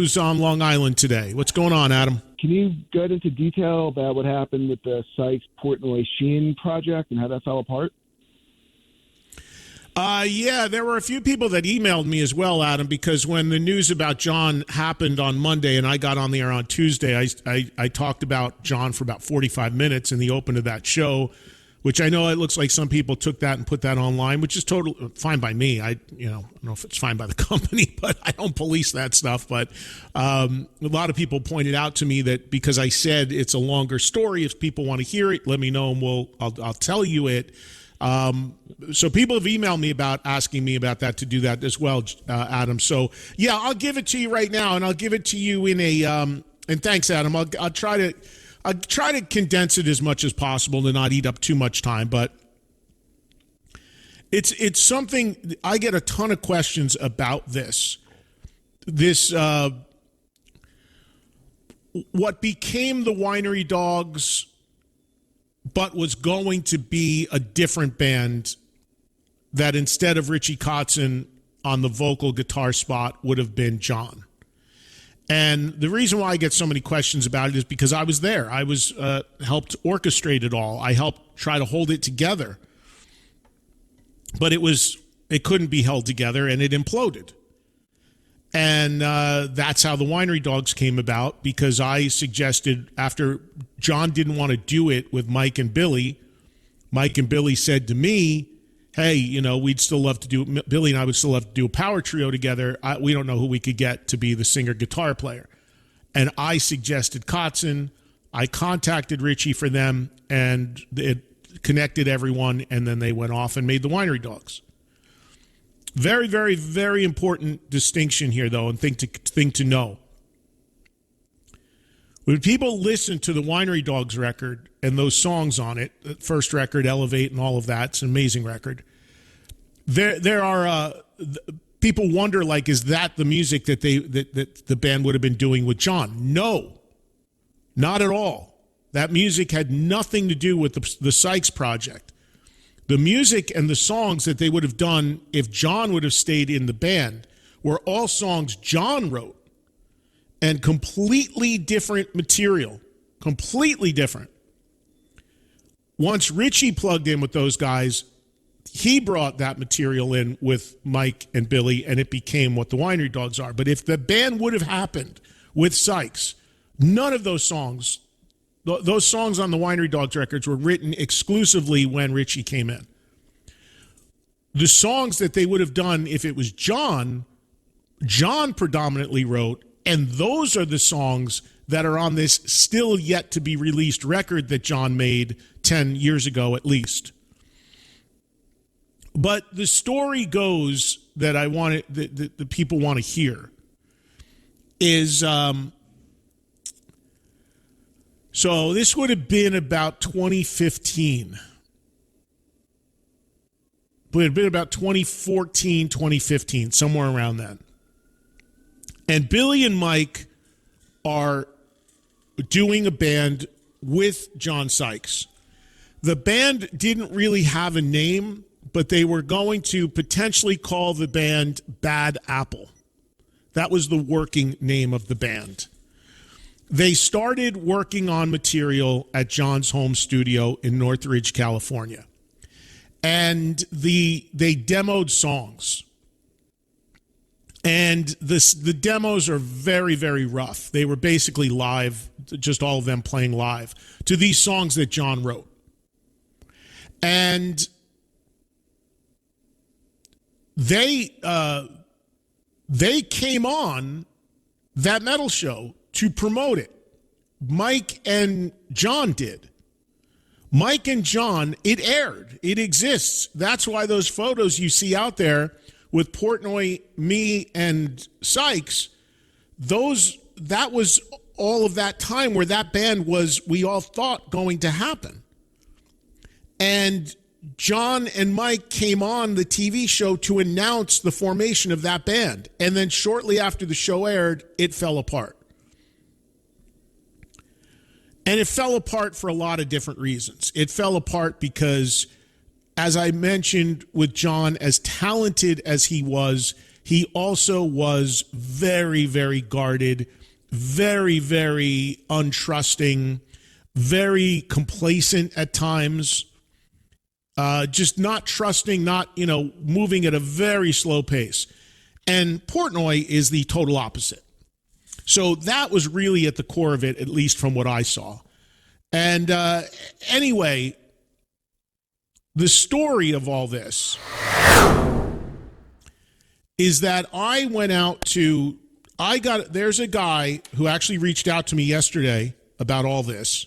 who's on Long Island today. What's going on, Adam? Can you get into detail about what happened with the Sykes Portnoy Sheen project and how that fell apart? Yeah, there were a few people that emailed me as well, Adam, because when the news about John happened on Monday and I got on the air on Tuesday, I talked about John for about 45 minutes in the open of that show, which I know it looks like some people took that and put that online, which is totally fine by me. I don't know if it's fine by the company, but I don't police that stuff. But a lot of people pointed out to me that because I said it's a longer story, if people want to hear it, let me know and I'll tell you it. So people have emailed me asking me about that, to do that as well, Adam. So yeah, I'll give it to you right now, and I'll give it to you in a, and thanks, Adam. I'll try to condense it as much as possible to not eat up too much time, but it's something I get a ton of questions about this, what became the Winery Dogs, but was going to be a different band that instead of Richie Kotzen on the vocal guitar spot would have been John. And the reason why I get so many questions about it is because I was there. I was helped orchestrate it all. I helped try to hold it together. But it couldn't be held together, and it imploded. And that's how the Winery Dogs came about, because I suggested, after John didn't want to do it with Mike and Billy said to me, hey, we'd still love to do, Billy and I would still love to do a power trio together. We don't know who we could get to be the singer-guitar player. And I suggested Kotzen. I contacted Richie for them, and it connected everyone, and then they went off and made the Winery Dogs. Very, very, very important distinction here, though, and thing to know. When people listen to the Winery Dogs record and those songs on it, the first record, Elevate, and all of that, it's an amazing record. There are people wonder, like, is that the music that the band would have been doing with John? No, not at all. That music had nothing to do with the Sykes project. The music and the songs that they would have done if John would have stayed in the band were all songs John wrote, and completely different material, completely different. Once Richie plugged in with those guys, he brought that material in with Mike and Billy, and it became what the Winery Dogs are. But if the band would have happened with Sykes, none of those songs on the Winery Dogs records were written exclusively when Richie came in. The songs that they would have done if it was John predominantly wrote, and those are the songs that are on this still yet to be released record that John made 10 years ago at least. But the story goes that the people want to hear is, so this would have been about 2015. Would have been about 2014, 2015, somewhere around that. And Billy and Mike are doing a band with John Sykes. The band didn't really have a name, but they were going to potentially call the band Bad Apple. That was the working name of the band. They started working on material at John's home studio in Northridge, California. And they demoed songs. And the demos are very, very rough. They were basically live, just all of them playing live, to these songs that John wrote. And they came on that metal show to promote it. Mike and John did. Mike and John, it aired. It exists. That's why those photos you see out there with Portnoy, me, and Sykes, that was all of that time where that band was, we all thought, going to happen. And John and Mike came on the TV show to announce the formation of that band. And then shortly after the show aired, it fell apart. And it fell apart for a lot of different reasons. It fell apart because, as I mentioned with John, as talented as he was, he also was very, very guarded, very, very untrusting, very complacent at times, just not trusting, not, moving at a very slow pace. And Portnoy is the total opposite. So that was really at the core of it, at least from what I saw. And anyway, the story of all this is that I went out to, there's a guy who actually reached out to me yesterday about all this,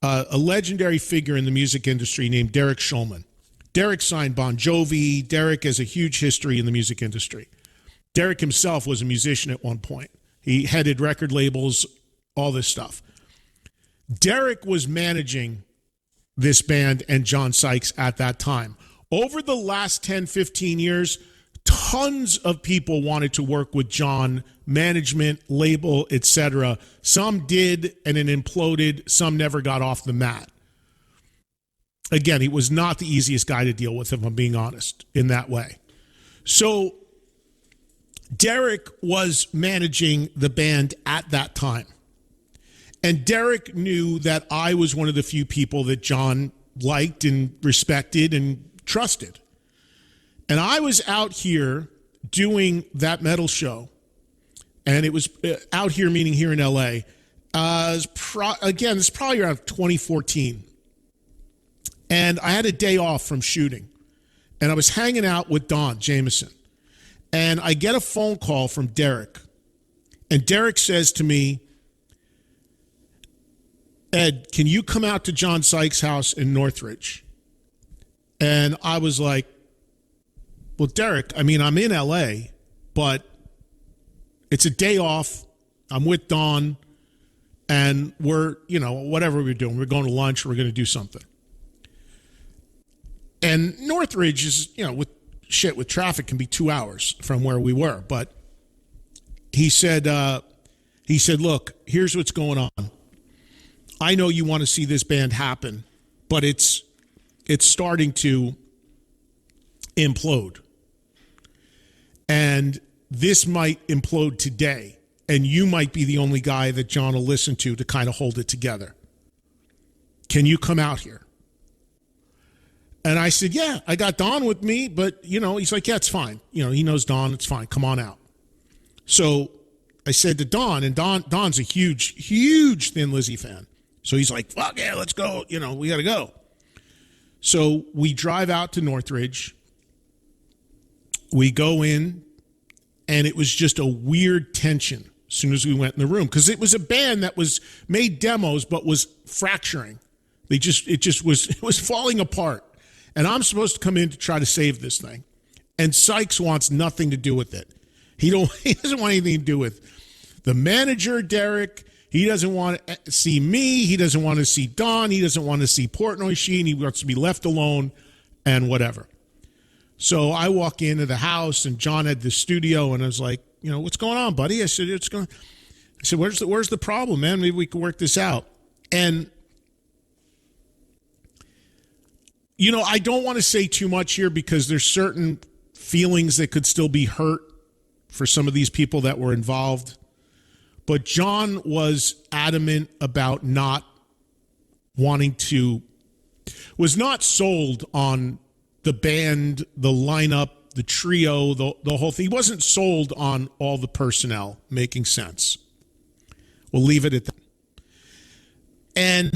a legendary figure in the music industry named Derek Schulman. Derek signed Bon Jovi. Derek has a huge history in the music industry. Derek himself was a musician at one point. He headed record labels, all this stuff. Derek was managing this band and John Sykes at that time. Over the last 10, 15 years, tons of people wanted to work with John, management, label, etc. Some did, and it imploded. Some never got off the mat. Again, he was not the easiest guy to deal with, if I'm being honest, in that way. So Derek was managing the band at that time. And Derek knew that I was one of the few people that John liked and respected and trusted. And I was out here doing that metal show. And it was out here, meaning here in L.A. Again, it's probably around 2014. And I had a day off from shooting. And I was hanging out with Don Jameson. And I get a phone call from Derek. And Derek says to me, Ed, can you come out to John Sykes' house in Northridge? And I was like, well, Derek, I'm in L.A., but it's a day off. I'm with Don, and we're, whatever we're doing. We're going to lunch. We're going to do something. And Northridge is, with traffic can be 2 hours from where we were. But he said, look, here's what's going on. I know you want to see this band happen, but it's starting to implode. And this might implode today, and you might be the only guy that John will listen to kind of hold it together. Can you come out here? And I said, yeah, I got Don with me, but, he's like, yeah, it's fine. He knows Don. It's fine. Come on out. So I said to Don, and Don's a huge, huge Thin Lizzy fan. So he's like, fuck yeah, let's go. We got to go. So we drive out to Northridge. We go in, and it was just a weird tension as soon as we went in the room, because it was a band that was made demos but was fracturing. It was falling apart. And I'm supposed to come in to try to save this thing. And Sykes wants nothing to do with it. He doesn't want anything to do with the manager, Derek. He doesn't want to see me. He doesn't want to see Don. He doesn't want to see Portnoy Sheen. He wants to be left alone and whatever. So I walk into the house, and John had the studio, and I was like, what's going on, buddy? I said, where's the problem, man? Maybe we can work this out. And I don't want to say too much here, because there's certain feelings that could still be hurt for some of these people that were involved. But John was adamant about not sold on the band, the lineup, the trio, the whole thing. He wasn't sold on all the personnel making sense. We'll leave it at that. And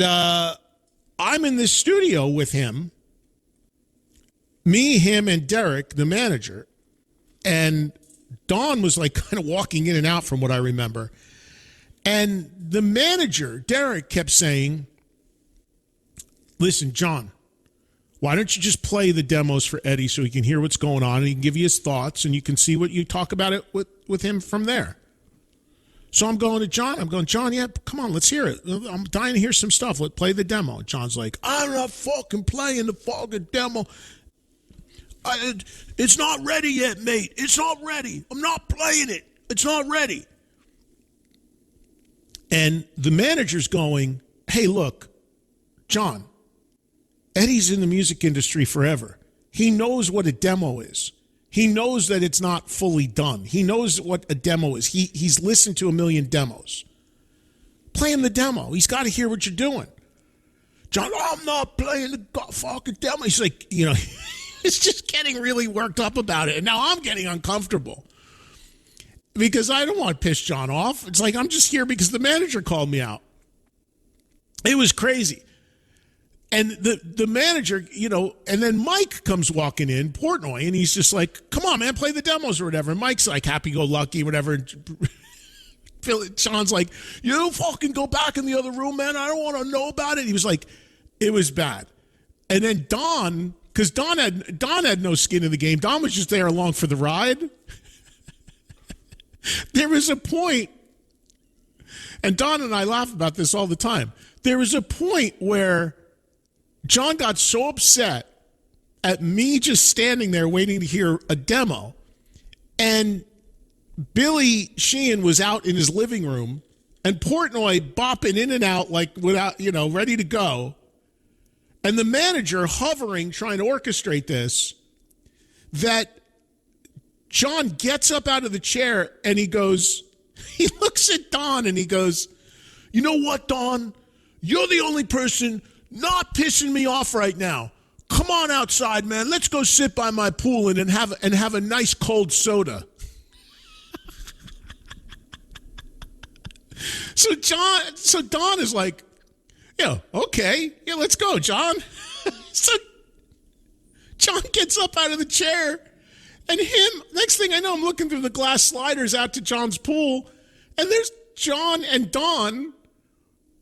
I'm in this studio with him, me, him, and Derek, the manager. And Don was like kind of walking in and out from what I remember. And the manager, Derek, kept saying, listen, John, why don't you just play the demos for Eddie so he can hear what's going on, and he can give you his thoughts, and you can see what you talk about it with him from there. So I'm going to John. John, yeah, come on, let's hear it. I'm dying to hear some stuff. Let's play the demo. John's like, I'm not fucking playing the fucking demo. It's not ready yet, mate. It's not ready. I'm not playing it. It's not ready. And the manager's going, hey, look, John, Eddie's in the music industry forever. He knows what a demo is. He knows that it's not fully done. He knows what a demo is. He's listened to a million demos. Play him the demo. He's got to hear what you're doing. John, I'm not playing the fucking demo. He's like, he's just getting really worked up about it. And now I'm getting uncomfortable because I don't want to piss John off. It's like, I'm just here because the manager called me out. It was crazy. And the manager, and then Mike comes walking in, Portnoy, and he's just like, come on, man, play the demos or whatever. And Mike's like happy-go-lucky, whatever. Sean's like, you fucking go back in the other room, man. I don't want to know about it. He was like, it was bad. And then Don, because Don had no skin in the game. Don was just there along for the ride. There was a point, and Don and I laugh about this all the time. There was a point where John got so upset at me just standing there waiting to hear a demo, and Billy Sheehan was out in his living room, and Portnoy bopping in and out like without, ready to go, and the manager hovering, trying to orchestrate this, that John gets up out of the chair and he looks at Don and he goes, you know what, Don? You're the only person not pissing me off right now. Come on outside, man. Let's go sit by my pool and have a nice cold soda. So Don is like, okay, let's go, John. So John gets up out of the chair, and next thing I know, I'm looking through the glass sliders out to John's pool, and there's John and Don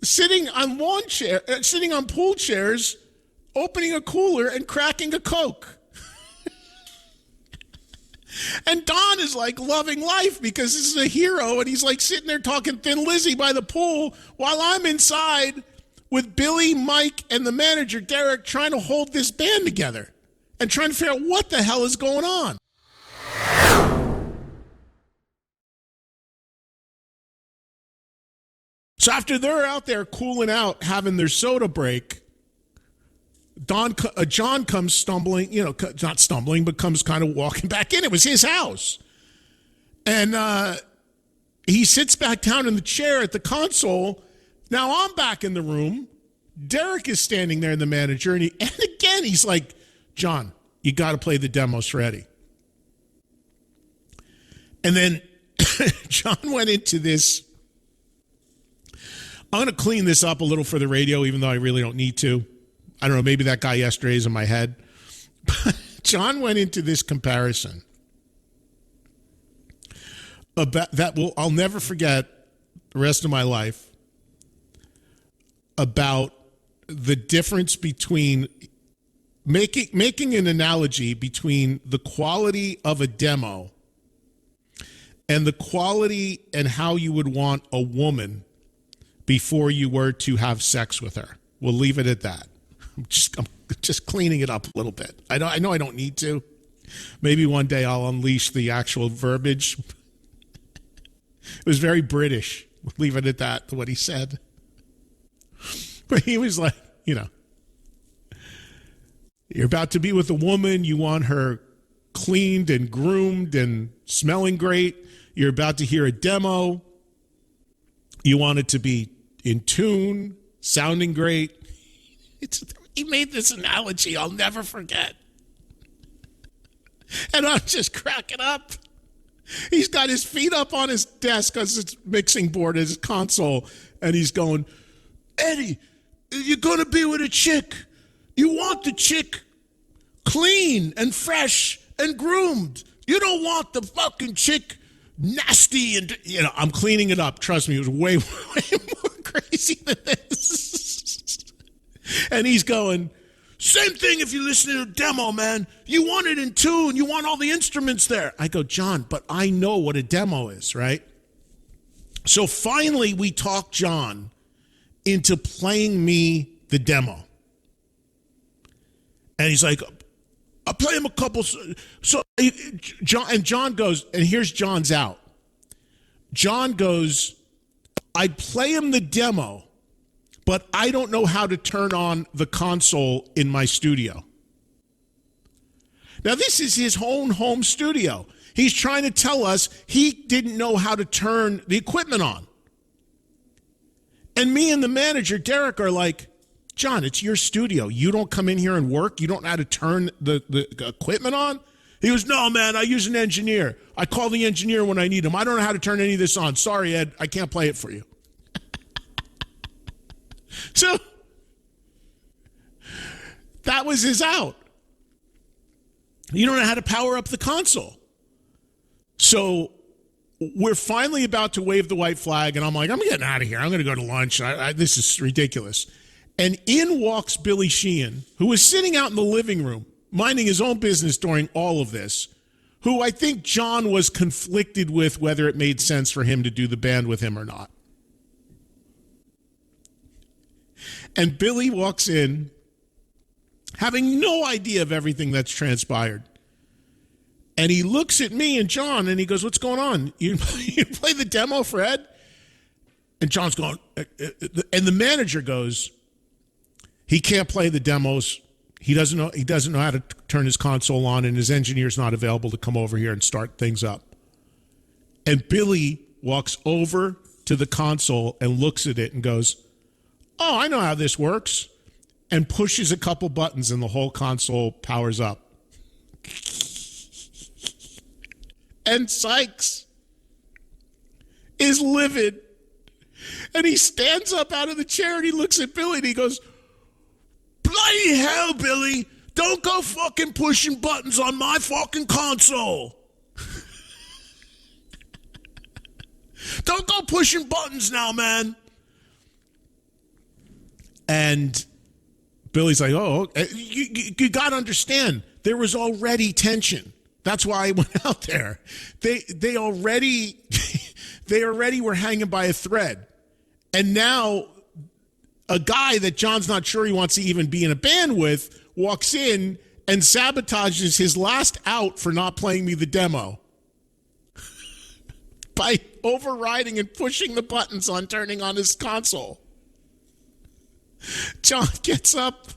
sitting on pool chairs, opening a cooler and cracking a Coke. And Don is like loving life because this is a hero, and he's like sitting there talking Thin Lizzy by the pool while I'm inside with Billy, Mike, and the manager, Derek, trying to hold this band together and trying to figure out what the hell is going on. So after they're out there cooling out, having their soda break, John comes stumbling, not stumbling, but comes kind of walking back in. It was his house. And he sits back down in the chair at the console. Now I'm back in the room. Derek is standing there, the manager, and again, he's like, John, you got to play the demos ready. And then John went into this. I'm going to clean this up a little for the radio, even though I really don't need to. I don't know, maybe that guy yesterday is in my head. But John went into this comparison about I'll never forget the rest of my life, about the difference between making an analogy between the quality of a demo and the quality and how you would want a woman before you were to have sex with her. We'll leave it at that. I'm just cleaning it up a little bit. I know I don't need to. Maybe one day I'll unleash the actual verbiage. It was very British. We'll leave it at that, what he said. But he was like, you're about to be with a woman. You want her cleaned and groomed and smelling great. You're about to hear a demo. You want it to be in tune, sounding great. He made this analogy I'll never forget. And I'm just cracking up. He's got his feet up on his desk because his mixing board is his console, and he's going, Eddie, you're going to be with a chick. You want the chick clean and fresh and groomed. You don't want the fucking chick nasty and, I'm cleaning it up. Trust me, it was way, way more crazy than this. And he's going, same thing if you listen to a demo, man. You want it in tune. You want all the instruments there. I go, John, but I know what a demo is, right? So finally we talked John into playing me the demo. And he's like, I'll play him a couple. So John goes, and here's John's out. John goes, I'd play him the demo, but I don't know how to turn on the console in my studio. Now, this is his own home studio. He's trying to tell us he didn't know how to turn the equipment on. And me and the manager, Derek, are like, John, it's your studio. You don't come in here and work? You don't know how to turn the equipment on? He goes, no, man, I use an engineer. I call the engineer when I need him. I don't know how to turn any of this on. Sorry, Ed, I can't play it for you. So that was his out. You don't know how to power up the console. So we're finally about to wave the white flag, and I'm like, I'm getting out of here. I'm going to go to lunch. This is ridiculous. And in walks Billy Sheehan, who was sitting out in the living room, minding his own business during all of this, who I think John was conflicted with whether it made sense for him to do the band with him or not. And Billy walks in, having no idea of everything that's transpired. And he looks at me and John, and he goes, what's going on? You play the demo, Fred? And John's going, and the manager goes, he can't play the demos. He doesn't know how to turn his console on, and his engineer's not available to come over here and start things up. And Billy walks over to the console and looks at it and goes, oh, I know how this works, and pushes a couple buttons, and the whole console powers up. And Sykes is livid. And he stands up out of the chair and he looks at Billy and he goes, bloody hell, Billy, don't go fucking pushing buttons on my fucking console. Don't go pushing buttons now, man. And Billy's like, oh, you got to understand, there was already tension. That's why I went out there. They already were hanging by a thread. And now a guy that John's not sure he wants to even be in a band with walks in and sabotages his last out for not playing me the demo by overriding and pushing the buttons on turning on his console. John gets up,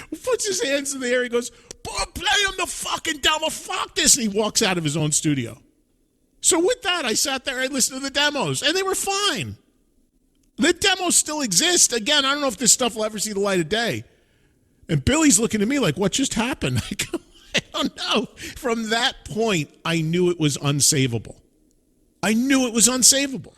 puts his hands in the air, he goes, play him the fucking demo, fuck this, and he walks out of his own studio. So with that, I sat there and listened to the demos, and they were fine. The demos still exist. Again, I don't know if this stuff will ever see the light of day. And Billy's looking at me like, what just happened? I go, I don't know. From that point, I knew it was unsavable. I knew it was unsavable.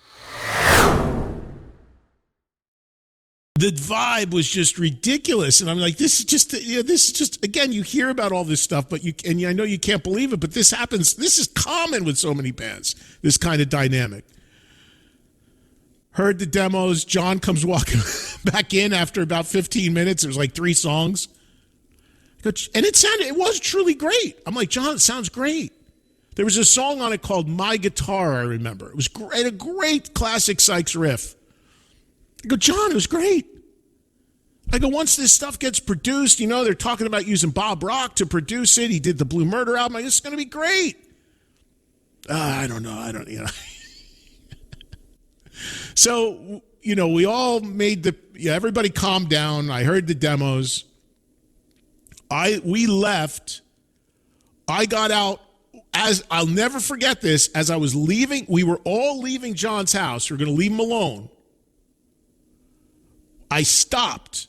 The vibe was just ridiculous. And I'm like, this is just, again, you hear about all this stuff, but I know you can't believe it, but this happens. This is common with so many bands, this kind of dynamic. Heard the demos. John comes walking back in after about 15 minutes. There was like 3 songs. And it was truly great. I'm like, John, it sounds great. There was a song on it called My Guitar, I remember. It was great, a great classic Sykes riff. I go, John, it was great. I go, once this stuff gets produced, they're talking about using Bob Rock to produce it. He did the Blue Murder album. It's going to be great. I don't know. So, we all made everybody calmed down. I heard the demos. We left. I got out. I'll never forget this. As I was leaving, we were all leaving John's house. We were going to leave him alone. I stopped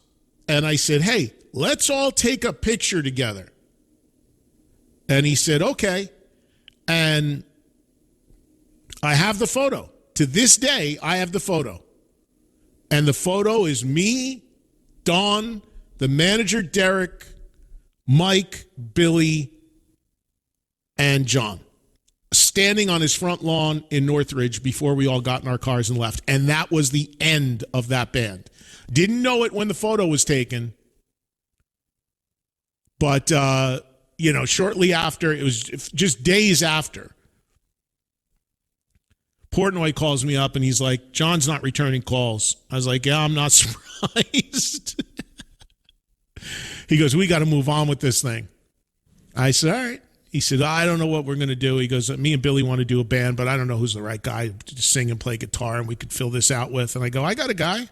and I said, hey, let's all take a picture together. And he said, okay. And I have the photo. To this day, I have the photo. And the photo is me, Don, the manager, Derek, Mike, Billy, and John, standing on his front lawn in Northridge before we all got in our cars and left. And that was the end of that band. Didn't know it when the photo was taken. But, shortly after, it was just days after, Portnoy calls me up and he's like, John's not returning calls. I was like, yeah, I'm not surprised. He goes, we got to move on with this thing. I said, all right. He said, I don't know what we're going to do. He goes, me and Billy want to do a band, but I don't know who's the right guy to sing and play guitar and we could fill this out with. And I go, I got a guy.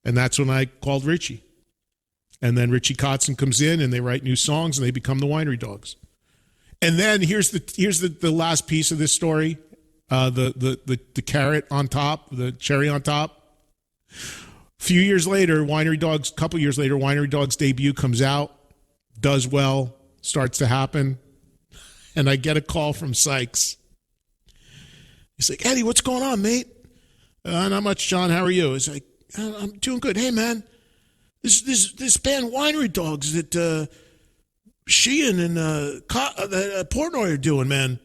And that's when I called Richie. And then Richie Kotzen comes in and they write new songs and they become the Winery Dogs. And then here's the last piece of this story, the carrot on top, the cherry on top. A few years later, couple years later, Winery Dogs debut comes out, does well, starts to happen. And I get a call from Sykes. He's like, Eddie, what's going on, mate? Not much, John. How are you? He's like, I'm doing good. Hey, man, this band Winery Dogs that Sheen and Portnoy are doing, man.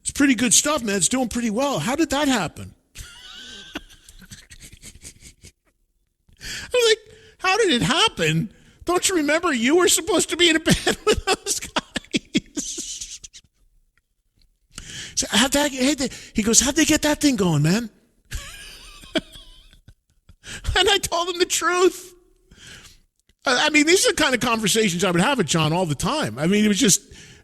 It's pretty good stuff, man. It's doing pretty well. How did that happen? I was like, how did it happen? Don't you remember you were supposed to be in a band with those guys? So he goes, how'd they get that thing going, man? And I told him the truth. I mean, these are the kind of conversations I would have with John all the time. I mean, it was,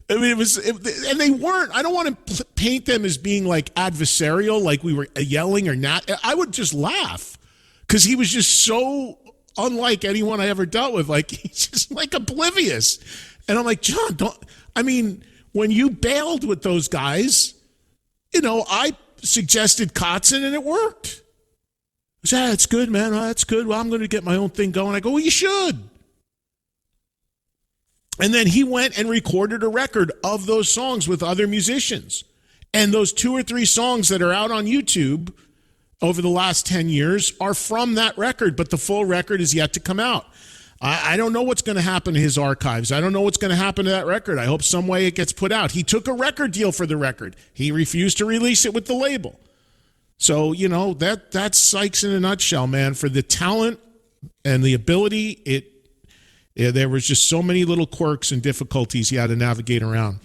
and they weren't, I don't want to paint them as being like adversarial, like we were yelling or not. I would just laugh because he was just so unlike anyone I ever dealt with. Like, he's just like oblivious. And I'm like, John, when you bailed with those guys, I suggested Kotzen and it worked. I said, that's good, man. That's good. Well, I'm going to get my own thing going. I go, well, you should. And then he went and recorded a record of those songs with other musicians. And those 2 or 3 songs that are out on YouTube over the last 10 years are from that record, but the full record is yet to come out. I don't know what's going to happen to his archives. I don't know what's going to happen to that record. I hope some way it gets put out. He took a record deal for the record. He refused to release it with the label. So, that's Sykes in a nutshell, man. For the talent and the ability, there was just so many little quirks and difficulties he had to navigate around.